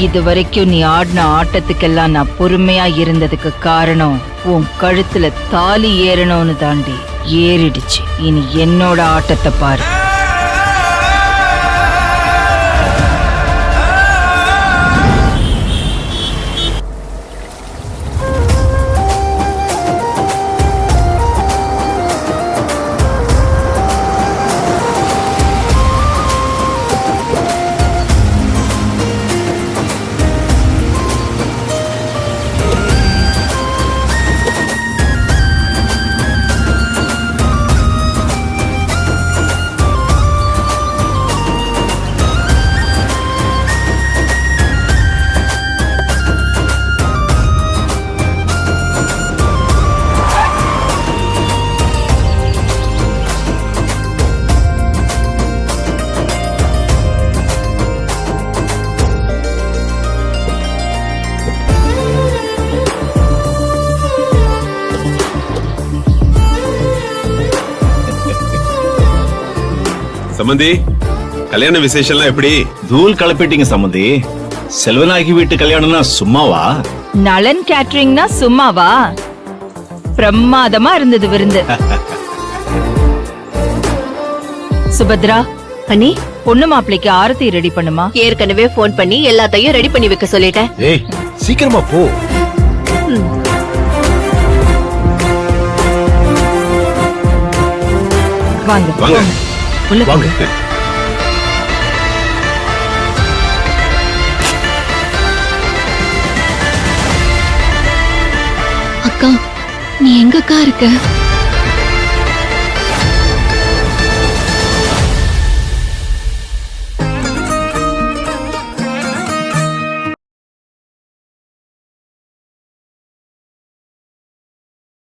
இது வரைக்கும் நீ ஆடின ஆட்டத்துக்கெல்லாம் நான் பொறுமையா இருந்ததுக்கு காரணம் உன் கழுத்துல தாலி ஏறணும்னு தாண்டி ஏறிடுச்சு. இனி என்னோட ஆட்டத்தை பாரு. சம்பந்தி, கல்யாண விசேஷம்லாம் எப்படி? தூள் கலப்பிட்டீங்க சம்பந்தி. செல்வநாயகி வீட்டு கல்யாணம்னா சும்மாவா? நலன் கேட்டரிங்னா சும்மாவா? பிரமாதமா இருந்தது விருந்து. சுபத்ரா அண்ணி, பொண்ணு மாப்பிளைக்கு ஆரத்தி ரெடி பண்ணுமா? ஏற்கனவே போன் பண்ணி எல்லாத்தையும் ரெடி பண்ணி வைக்க சொல்லிட்டேன். ஏய், சீக்கிரமா போ. வாங்க வாங்க வாங்க. அக்கா, நீ எங்கக்கா இருக்க?